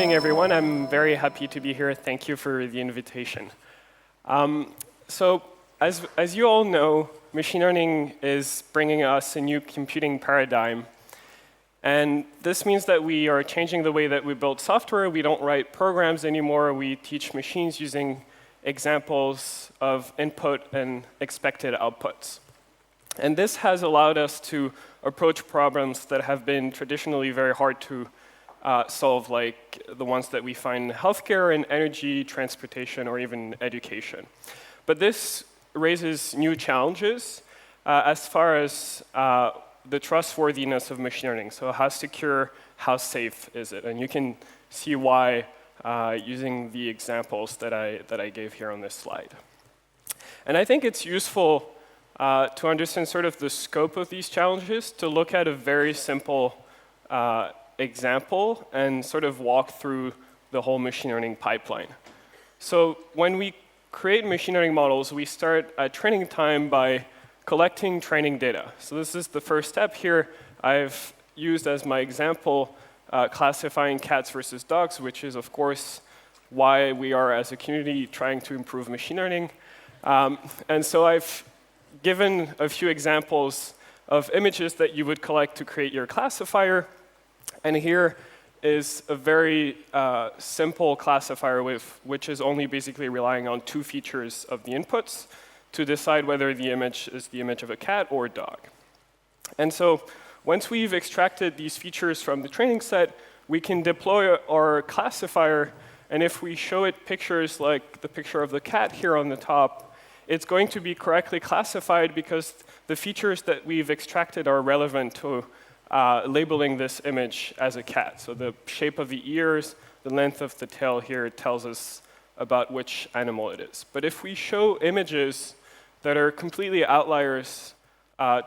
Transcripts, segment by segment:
morning, everyone. I'm very happy to be here. Thank you for the invitation. So as you all know, machine learning is bringing us a new computing paradigm. And this means that we are changing the way that we build software. We don't write programs anymore. We teach machines using examples of input and expected outputs. And this has allowed us to approach problems that have been traditionally very hard to solve, like the ones that we find in healthcare and energy, transportation, or even education. But this raises new challenges as far as the trustworthiness of machine learning. So how secure, how safe is it? And you can see why using the examples that I gave here on this slide. And I think it's useful to understand sort of the scope of these challenges, to look at a very simple example and sort of walk through the whole machine learning pipeline. So when we create machine learning models, we start at training time by collecting training data. So this is the first step here. I've used as my example classifying cats versus dogs, which is, of course, why we are, as a community, trying to improve machine learning. And so I've given a few examples of images that you would collect to create your classifier. And here is a very simple classifier which is only basically relying on two features of the inputs to decide whether the image is the image of a cat or a dog. And so once we've extracted these features from the training set, we can deploy our classifier. And if we show it pictures like the picture of the cat here on the top, it's going to be correctly classified because the features that we've extracted are relevant to labeling this image as a cat. So the shape of the ears, the length of the tail here tells us about which animal it is. But if we show images that are completely outliers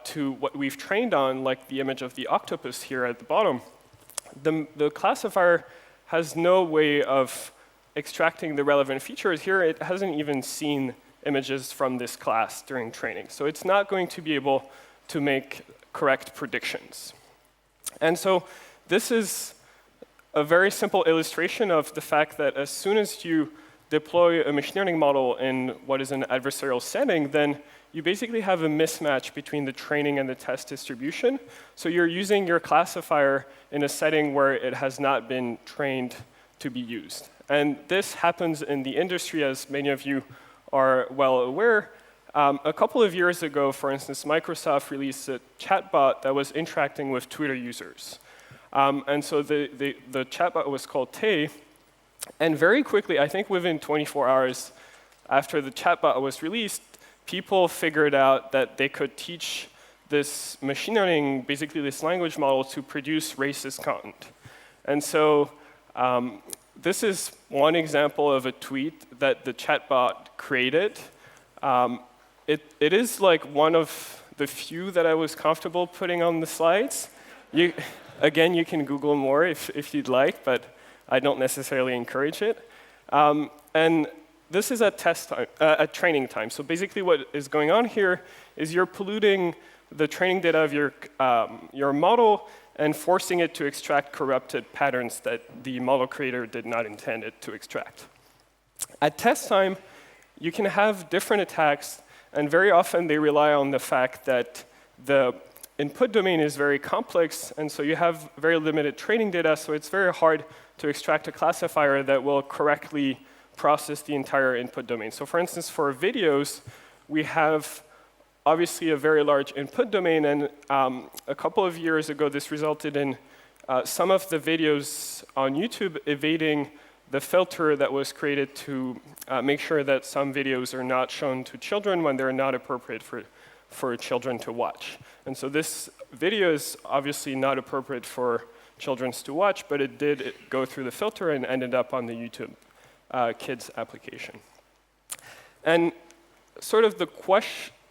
to what we've trained on, like the image of the octopus here at the bottom, the classifier has no way of extracting the relevant features. Here, it hasn't even seen images from this class during training. So it's not going to be able to make correct predictions. And so this is a very simple illustration of the fact that as soon as you deploy a machine learning model in what is an adversarial setting, then you basically have a mismatch between the training and the test distribution. So you're using your classifier in a setting where it has not been trained to be used. And this happens in the industry, as many of you are well aware. A couple of years ago, for instance, Microsoft released a chatbot that was interacting with Twitter users. And so the chatbot was called Tay. And very quickly, I think within 24 hours after the chatbot was released, people figured out that they could teach this machine learning, basically this language model, to produce racist content. And so this is one example of a tweet that the chatbot created. It is like one of the few that I was comfortable putting on the slides. Again, you can Google more if you'd like, but I don't necessarily encourage it. And this is at test time, at training time. So basically what is going on here is you're polluting the training data of your model and forcing it to extract corrupted patterns that the model creator did not intend it to extract. At test time, you can have different attacks, and very often they rely on the fact that the input domain is very complex, and so you have very limited training data, so it's very hard to extract a classifier that will correctly process the entire input domain. So for instance, for videos, we have obviously a very large input domain, and a couple of years ago, this resulted in some of the videos on YouTube evading the filter that was created to make sure that some videos are not shown to children when they're not appropriate for children to watch. And so this video is obviously not appropriate for children to watch, but it did go through the filter and ended up on the YouTube Kids application. And sort of the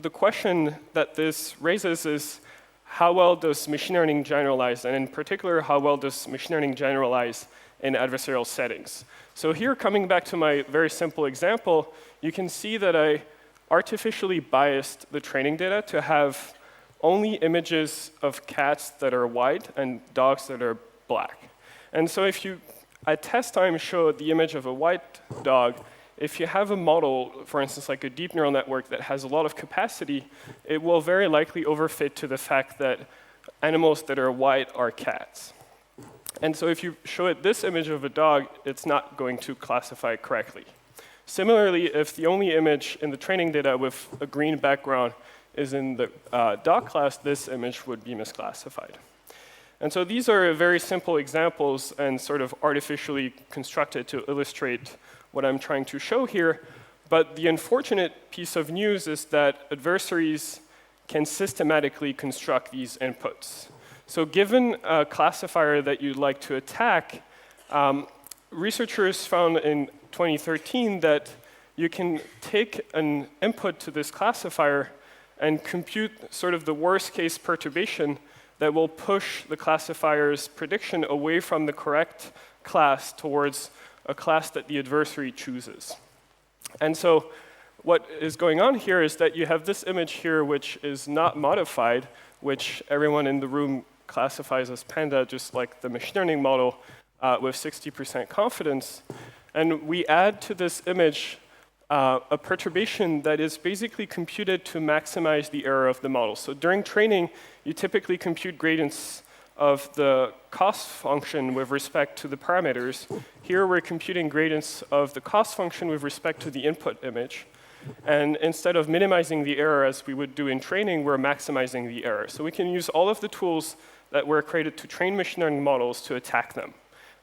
question that this raises is, how well does machine learning generalize? And in particular, how well does machine learning generalize in adversarial settings? So here, coming back to my very simple example, you can see that I artificially biased the training data to have only images of cats that are white and dogs that are black. And so if you at test time showed the image of a white dog. If you have a model, for instance, like a deep neural network that has a lot of capacity, it will very likely overfit to the fact that animals that are white are cats. And so if you show it this image of a dog, it's not going to classify correctly. Similarly, if the only image in the training data with a green background is in the dog class, this image would be misclassified. And so these are very simple examples and sort of artificially constructed to illustrate what I'm trying to show here. But the unfortunate piece of news is that adversaries can systematically construct these inputs. So given a classifier that you'd like to attack, researchers found in 2013 that you can take an input to this classifier and compute sort of the worst case perturbation that will push the classifier's prediction away from the correct class towards a class that the adversary chooses. And so what is going on here is that you have this image here which is not modified, which everyone in the room classifies as panda, just like the machine learning model, with 60% confidence. And we add to this image a perturbation that is basically computed to maximize the error of the model. So during training, you typically compute gradients of the cost function with respect to the parameters. Here we're computing gradients of the cost function with respect to the input image. And instead of minimizing the error as we would do in training, we're maximizing the error. So we can use all of the tools that were created to train machine learning models to attack them.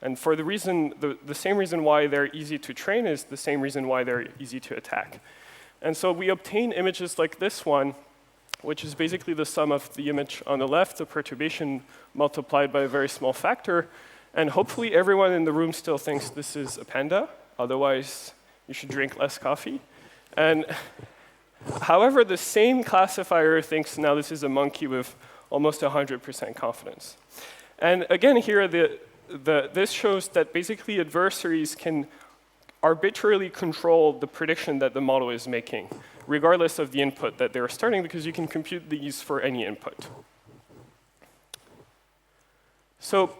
And for the reason, the same reason why they're easy to train is the same reason why they're easy to attack. And so we obtain images like this one, which is basically the sum of the image on the left, the perturbation multiplied by a very small factor. And hopefully everyone in the room still thinks this is a panda. Otherwise, you should drink less coffee. And however, the same classifier thinks now this is a monkey with almost 100% confidence. And again, here, this shows that basically adversaries can arbitrarily control the prediction that the model is making, regardless of the input that they're starting, because you can compute these for any input. So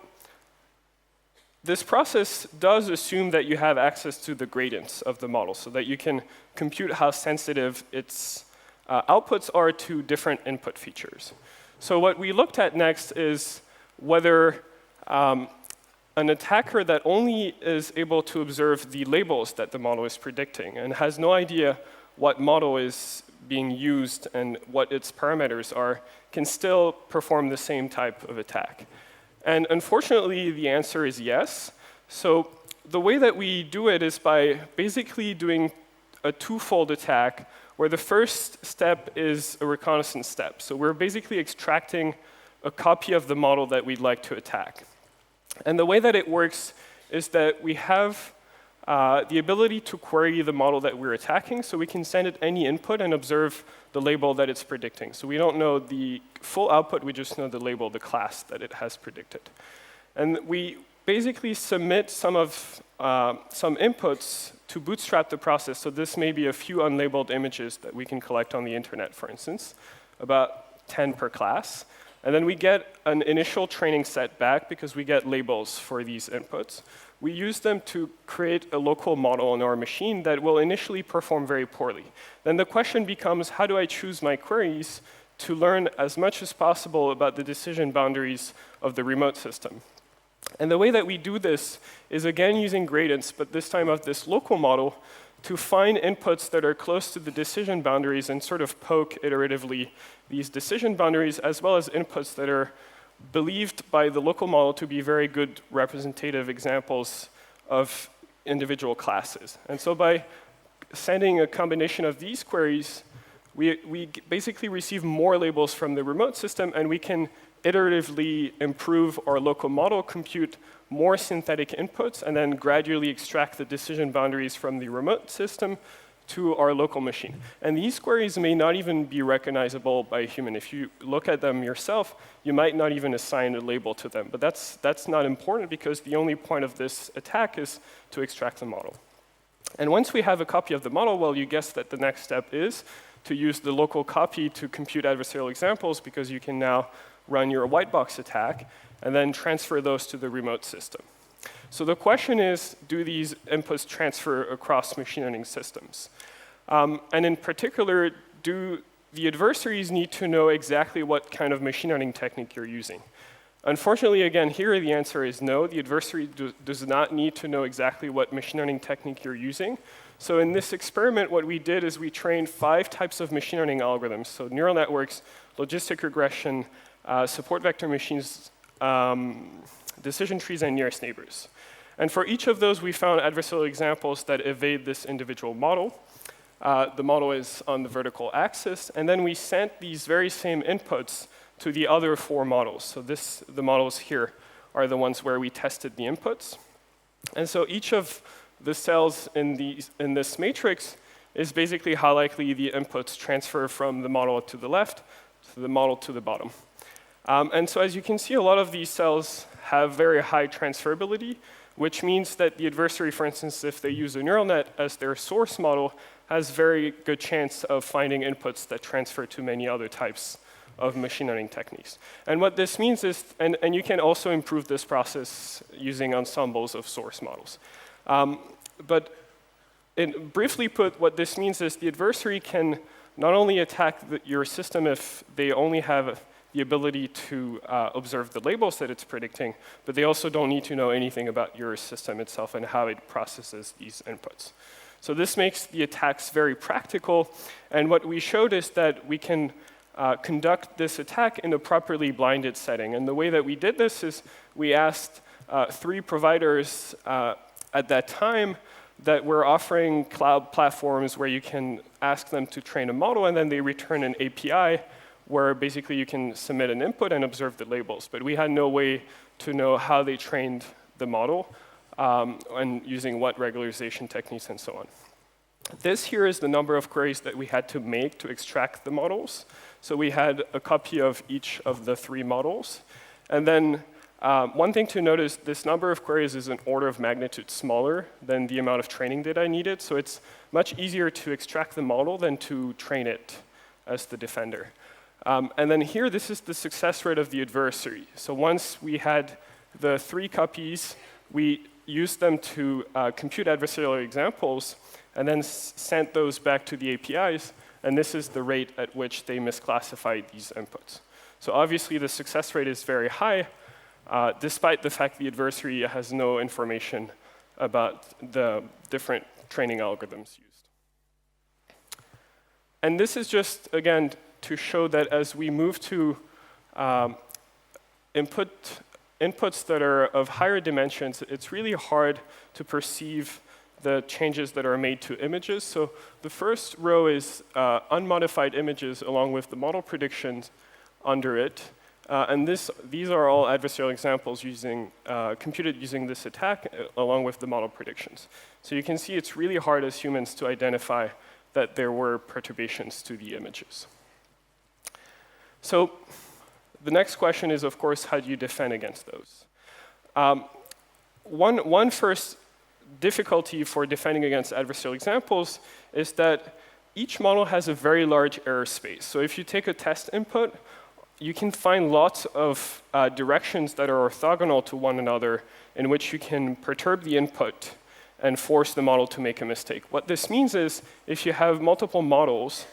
this process does assume that you have access to the gradients of the model, so that you can compute how sensitive its outputs are to different input features. So what we looked at next is whether an attacker that only is able to observe the labels that the model is predicting and has no idea what model is being used and what its parameters are can still perform the same type of attack. And unfortunately, the answer is yes. So the way that we do it is by basically doing a twofold attack, where the first step is a reconnaissance step. So we're basically extracting a copy of the model that we'd like to attack. And the way that it works is that we have the ability to query the model that we're attacking, so we can send it any input and observe the label that it's predicting. So we don't know the full output, we just know the label, the class that it has predicted. And we basically submit some inputs to bootstrap the process. So this may be a few unlabeled images that we can collect on the internet, for instance, about 10 per class. And then we get an initial training set back because we get labels for these inputs. We use them to create a local model in our machine that will initially perform very poorly. Then the question becomes, how do I choose my queries to learn as much as possible about the decision boundaries of the remote system? And the way that we do this is again using gradients, but this time of this local model, to find inputs that are close to the decision boundaries and sort of poke iteratively these decision boundaries, as well as inputs that are believed by the local model to be very good representative examples of individual classes. And so by sending a combination of these queries, we basically receive more labels from the remote system, and we can iteratively improve our local model, compute more synthetic inputs, and then gradually extract the decision boundaries from the remote system to our local machine. And these queries may not even be recognizable by a human. If you look at them yourself, you might not even assign a label to them. But that's not important, because the only point of this attack is to extract the model. And once we have a copy of the model, well, you guessed that the next step is to use the local copy to compute adversarial examples, because you can now run your white box attack and then transfer those to the remote system. So the question is, do these inputs transfer across machine learning systems? And in particular, do the adversaries need to know exactly what kind of machine learning technique you're using? Unfortunately, again, here the answer is no. The adversary does not need to know exactly what machine learning technique you're using. So in this experiment, what we did is we trained 5 types of machine learning algorithms. So neural networks, logistic regression, support vector machines, decision trees, and nearest neighbors. And for each of those, we found adversarial examples that evade this individual model. The model is on the vertical axis. And then we sent these very same inputs to the other 4 models. So the models here are the ones where we tested the inputs. And so each of the cells in this matrix is basically how likely the inputs transfer from the model to the left to the model to the bottom. And so as you can see, a lot of these cells have very high transferability, which means that the adversary, for instance, if they use a neural net as their source model, has very good chance of finding inputs that transfer to many other types of machine learning techniques. And what this means is, and you can also improve this process using ensembles of source models. But briefly put, what this means is the adversary can not only attack your system if they only have the ability to observe the labels that it's predicting, but they also don't need to know anything about your system itself and how it processes these inputs. So this makes the attacks very practical, and what we showed is that we can conduct this attack in a properly blinded setting. And the way that we did this is we asked 3 providers at that time that were offering cloud platforms where you can ask them to train a model, and then they return an API where basically you can submit an input and observe the labels. But we had no way to know how they trained the model and using what regularization techniques and so on. This here is the number of queries that we had to make to extract the models. So we had a copy of each of the 3 models. And then one thing to notice, this number of queries is an order of magnitude smaller than the amount of training data I needed. So it's much easier to extract the model than to train it as the defender. And then here, this is the success rate of the adversary. So once we had the 3 copies, we used them to compute adversarial examples and then sent those back to the APIs. And this is the rate at which they misclassified these inputs. So obviously, the success rate is very high, despite the fact the adversary has no information about the different training algorithms used. And this is just, again, to show that as we move to inputs that are of higher dimensions, it's really hard to perceive the changes that are made to images. So the first row is unmodified images along with the model predictions under it. And these are all adversarial examples computed using this attack along with the model predictions. So you can see it's really hard as humans to identify that there were perturbations to the images. So the next question is, of course, how do you defend against those? One first difficulty for defending against adversarial examples is that each model has a very large error space. So if you take a test input, you can find lots of directions that are orthogonal to one another in which you can perturb the input and force the model to make a mistake. What this means is if you have multiple models,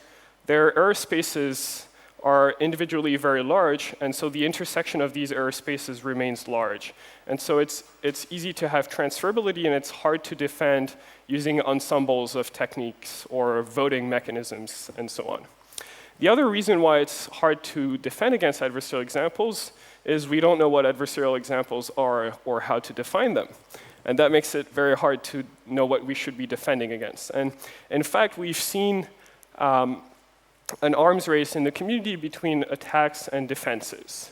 their error spaces are individually very large, and so the intersection of these error spaces remains large. And so it's easy to have transferability, and it's hard to defend using ensembles of techniques or voting mechanisms and so on. The other reason why it's hard to defend against adversarial examples is we don't know what adversarial examples are or how to define them. And that makes it very hard to know what we should be defending against. And in fact, we've seen an arms race in the community between attacks and defenses.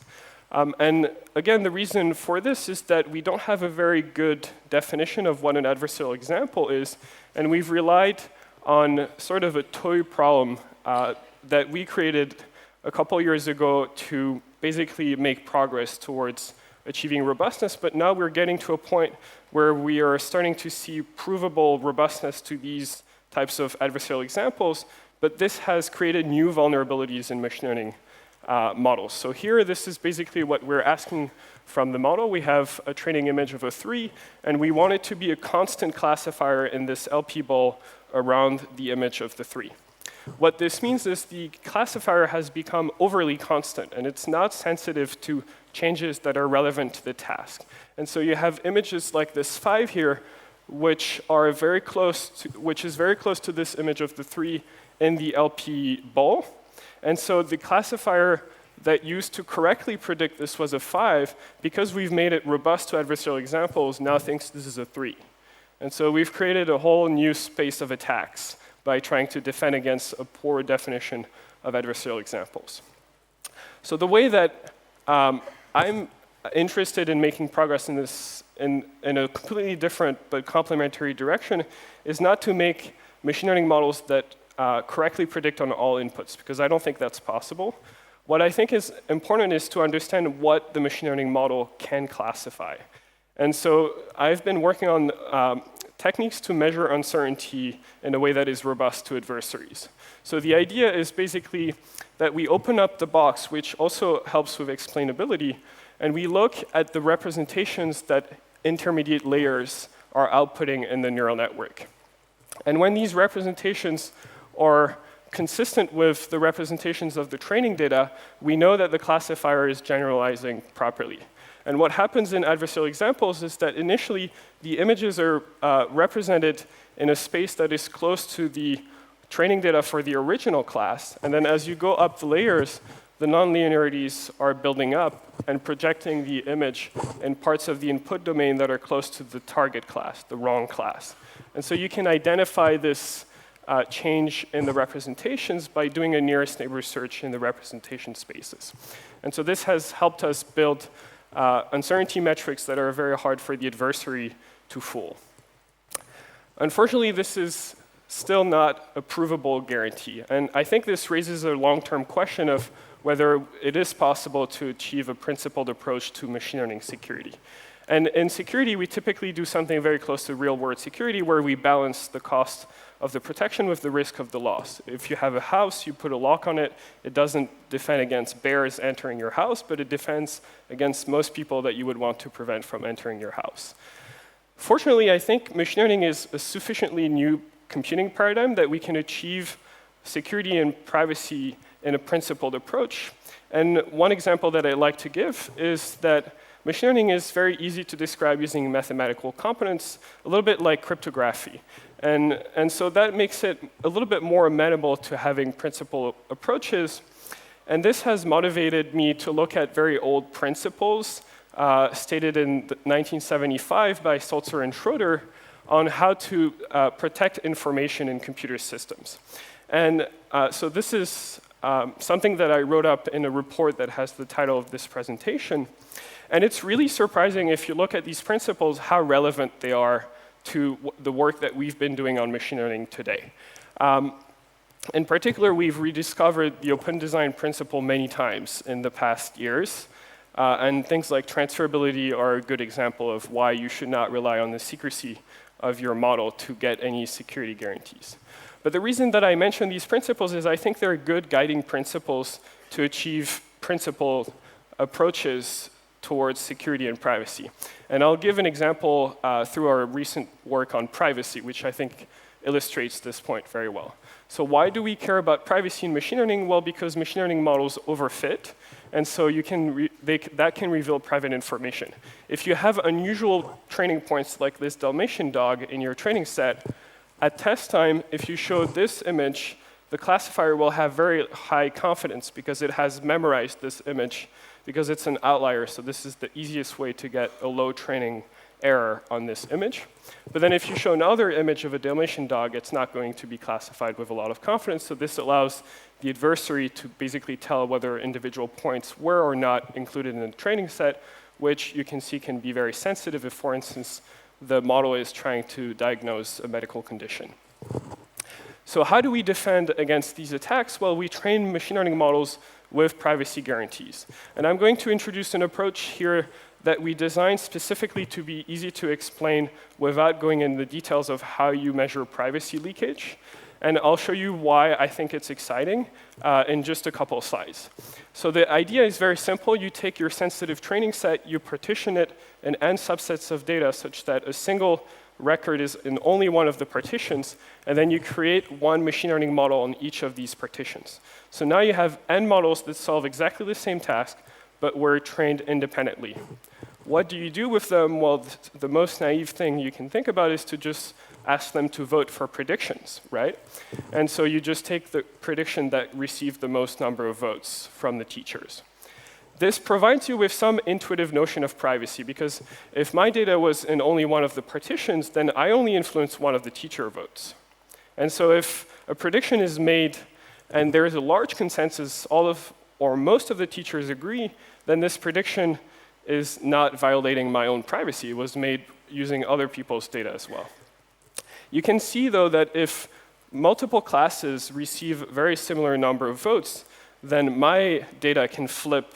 And again, the reason for this is that we don't have a very good definition of what an adversarial example is, and we've relied on sort of a toy problem that we created a couple years ago to basically make progress towards achieving robustness, but now we're getting to a point where we are starting to see provable robustness to these types of adversarial examples, but this has created new vulnerabilities in machine learning models. So here, this is basically what we're asking from the model. We have a training image of a 3, and we want it to be a constant classifier in this LP ball around the image of the 3. What this means is the classifier has become overly constant, and it's not sensitive to changes that are relevant to the task. And so you have images like this 5 here, which is very close to this image of the 3 in the LP ball. And so the classifier that used to correctly predict this was a 5, because we've made it robust to adversarial examples, now thinks this is a 3. And so we've created a whole new space of attacks by trying to defend against a poor definition of adversarial examples. So the way that I'm interested in making progress in this in a completely different but complementary direction is not to make machine learning models that correctly predict on all inputs, because I don't think that's possible. What I think is important is to understand what the machine learning model can classify. And so I've been working on techniques to measure uncertainty in a way that is robust to adversaries. So the idea is basically that we open up the box, which also helps with explainability, and we look at the representations that intermediate layers are outputting in the neural network. And when these representations are consistent with the representations of the training data, we know that the classifier is generalizing properly. And what happens in adversarial examples is that initially the images are represented in a space that is close to the training data for the original class. And then as you go up the layers, the nonlinearities are building up and projecting the image in parts of the input domain that are close to the target class, the wrong class. And so you can identify this change in the representations by doing a nearest neighbor search in the representation spaces. And so this has helped us build uncertainty metrics that are very hard for the adversary to fool. Unfortunately, this is still not a provable guarantee. And I think this raises a long-term question of whether it is possible to achieve a principled approach to machine learning security. And in security, we typically do something very close to real-world security, where we balance the cost of the protection with the risk of the loss. If you have a house, you put a lock on it, it doesn't defend against bears entering your house, but it defends against most people that you would want to prevent from entering your house. Fortunately, I think machine learning is a sufficiently new computing paradigm that we can achieve security and privacy in a principled approach. And one example that I like to give is that machine learning is very easy to describe using mathematical components, a little bit like cryptography. And so that makes it a little bit more amenable to having principled approaches. And this has motivated me to look at very old principles stated in 1975 by Saltzer and Schroeder on how to protect information in computer systems. And so this is something that I wrote up in a report that has the title of this presentation. And it's really surprising if you look at these principles how relevant they are to the work that we've been doing on machine learning today. In particular, we've rediscovered the open design principle many times in the past years. And things like transferability are a good example of why you should not rely on the secrecy of your model to get any security guarantees. But the reason that I mention these principles is I think they're good guiding principles to achieve principled approaches towards security and privacy. And I'll give an example through our recent work on privacy, which I think illustrates this point very well. So why do we care about privacy in machine learning? Well, because machine learning models overfit, and so you can that can reveal private information. If you have unusual training points like this Dalmatian dog in your training set, at test time, if you show this image, the classifier will have very high confidence because it has memorized this image because it's an outlier. So this is the easiest way to get a low training error on this image. But then if you show another image of a Dalmatian dog, it's not going to be classified with a lot of confidence. So this allows the adversary to basically tell whether individual points were or not included in the training set, which you can see can be very sensitive if, for instance, the model is trying to diagnose a medical condition. So how do we defend against these attacks? Well, we train machine learning models with privacy guarantees. And I'm going to introduce an approach here that we designed specifically to be easy to explain without going into the details of how you measure privacy leakage. And I'll show you why I think it's exciting in just a couple of slides. So the idea is very simple. You take your sensitive training set, you partition it in n subsets of data such that a single record is in only one of the partitions, and then you create one machine learning model on each of these partitions. So now you have n models that solve exactly the same task, but were trained independently. What do you do with them? Well, the most naive thing you can think about is to just ask them to vote for predictions, right? And so you just take the prediction that received the most number of votes from the teachers. This provides you with some intuitive notion of privacy, because if my data was in only one of the partitions, then I only influence one of the teacher votes. And so if a prediction is made and there is a large consensus, all of or most of the teachers agree, then this prediction is not violating my own privacy. It was made using other people's data as well. You can see, though, that if multiple classes receive a very similar number of votes, then my data can flip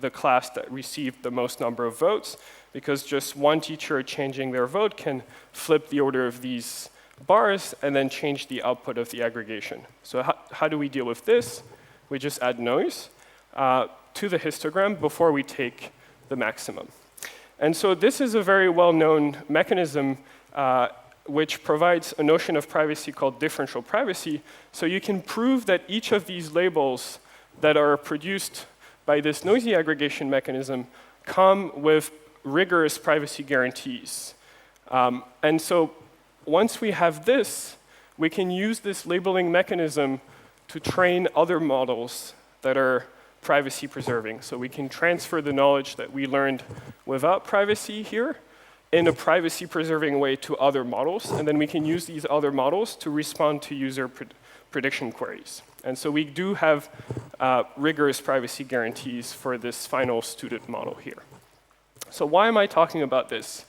the class that received the most number of votes, because just one teacher changing their vote can flip the order of these bars and then change the output of the aggregation. So how do we deal with this? We just add noise to the histogram before we take the maximum. And so this is a very well-known mechanism which provides a notion of privacy called differential privacy. So you can prove that each of these labels that are produced by this noisy aggregation mechanism come with rigorous privacy guarantees. And so once we have this, we can use this labeling mechanism to train other models that are privacy preserving. So we can transfer the knowledge that we learned without privacy here in a privacy preserving way to other models, and then we can use these other models to respond to user prediction queries. And so we do have rigorous privacy guarantees for this final student model here. So why am I talking about this?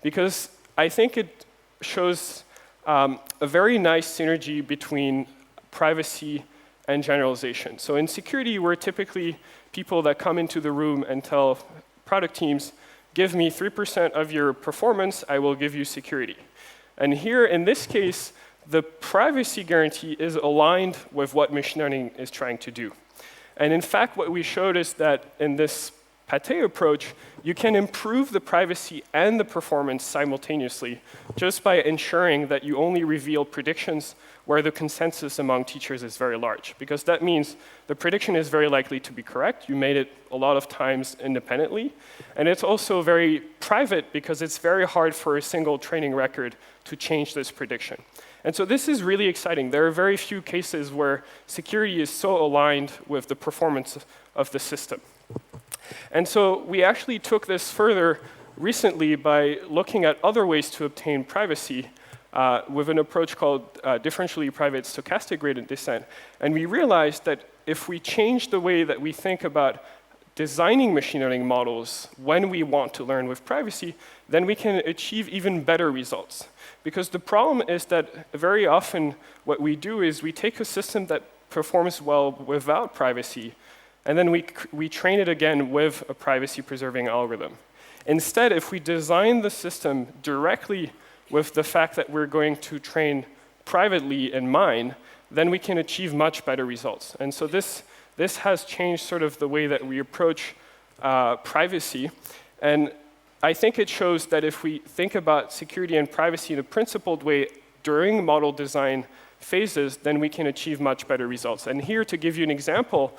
Because I think it shows a very nice synergy between privacy and generalization. So in security, we're typically people that come into the room and tell product teams, give me 3% of your performance, I will give you security. And here, in this case, the privacy guarantee is aligned with what machine learning is trying to do. And in fact, what we showed is that in this Pate approach, you can improve the privacy and the performance simultaneously just by ensuring that you only reveal predictions where the consensus among teachers is very large. Because that means the prediction is very likely to be correct. You made it a lot of times independently. And it's also very private because it's very hard for a single training record to change this prediction. And so this is really exciting. There are very few cases where security is so aligned with the performance of the system. And so we actually took this further recently by looking at other ways to obtain privacy with an approach called differentially private stochastic gradient descent. And we realized that if we change the way that we think about designing machine learning models when we want to learn with privacy, then we can achieve even better results. Because the problem is that very often what we do is we take a system that performs well without privacy, and then we train it again with a privacy-preserving algorithm. Instead, if we design the system directly with the fact that we're going to train privately in mind, then we can achieve much better results. And so this has changed sort of the way that we approach privacy. And I think it shows that if we think about security and privacy in a principled way during model design phases, then we can achieve much better results. And here, to give you an example,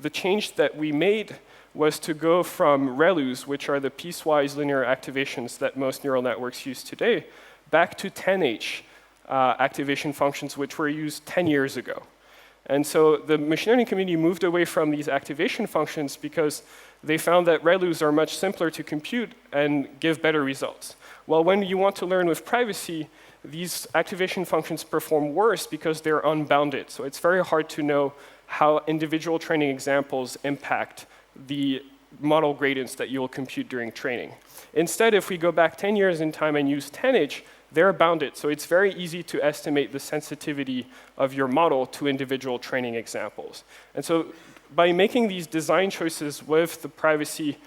the change that we made was to go from ReLUs, which are the piecewise linear activations that most neural networks use today, back to 10H activation functions, which were used 10 years ago. And so the machine learning community moved away from these activation functions because they found that ReLUs are much simpler to compute and give better results. Well, when you want to learn with privacy, these activation functions perform worse because they're unbounded. So it's very hard to know how individual training examples impact the model gradients that you'll compute during training. Instead, if we go back 10 years in time and use 10H, they're bounded. So it's very easy to estimate the sensitivity of your model to individual training examples. And so by making these design choices with the privacy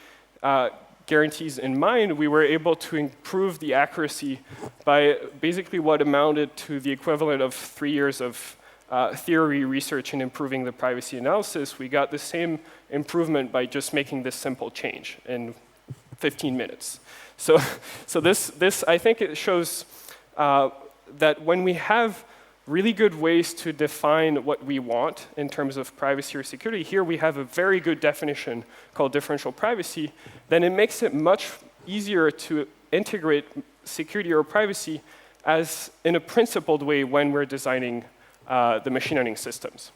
guarantees in mind, we were able to improve the accuracy by basically what amounted to the equivalent of 3 years of theory research in improving the privacy analysis. We got the same improvement by just making this simple change in 15 minutes. So this I think it shows that when we have really good ways to define what we want in terms of privacy or security, here we have a very good definition called differential privacy, then it makes it much easier to integrate security or privacy as in a principled way when we're designing the machine learning systems.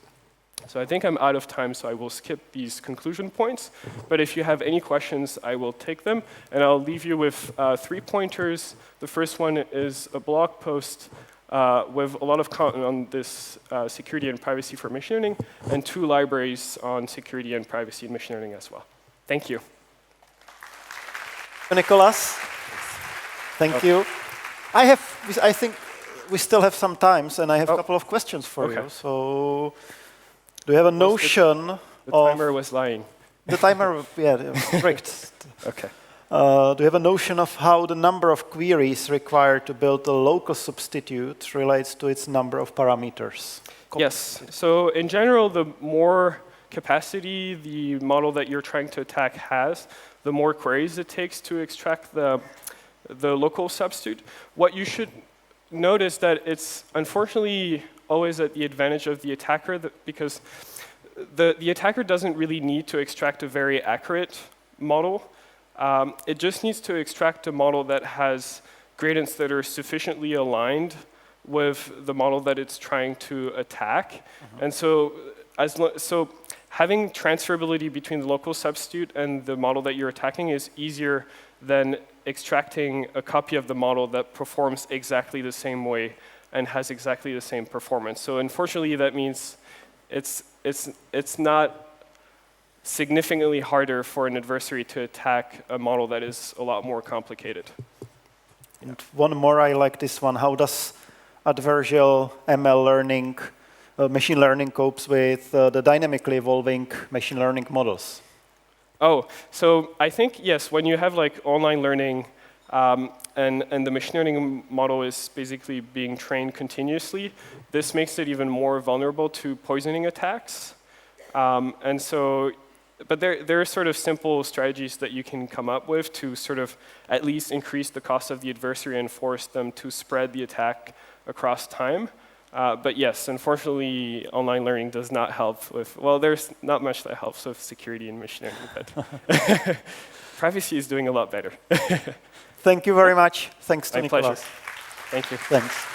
So I think I'm out of time, so I will skip these conclusion points. But if you have any questions, I will take them. And I'll leave you with 3 pointers. The first one is a blog post with a lot of content on this security and privacy for machine learning, and 2 libraries on security and privacy in machine learning as well. Thank you. Nicolas, thank you. I think we still have some time, and I have a couple of questions for you. So, do you have a notion of... The timer was lying. The timer, yeah, strict. OK. Do you have a notion of how the number of queries required to build a local substitute relates to its number of parameters? Yes. So in general, the more capacity the model that you're trying to attack has, the more queries it takes to extract the local substitute. What you should notice that it's unfortunately always at the advantage of the attacker, because the attacker doesn't really need to extract a very accurate model. It just needs to extract a model that has gradients that are sufficiently aligned with the model that it's trying to attack. And so having transferability between the local substitute and the model that you're attacking is easier than extracting a copy of the model that performs exactly the same way and has exactly the same performance. So unfortunately, that means it's not significantly harder for an adversary to attack a model that is a lot more complicated. And one more, I like this one. How does adversarial ML learning, machine learning copes with the dynamically evolving machine learning models? Oh, so I think, yes, when you have like online learning and the machine learning model is basically being trained continuously, this makes it even more vulnerable to poisoning attacks. But there are sort of simple strategies that you can come up with to sort of at least increase the cost of the adversary and force them to spread the attack across time. But yes, unfortunately, online learning does not help with, well, there's not much that helps with security in machine learning, but privacy is doing a lot better. Thank you very much. Thanks to Nicolas. My pleasure. Thank you. Thanks.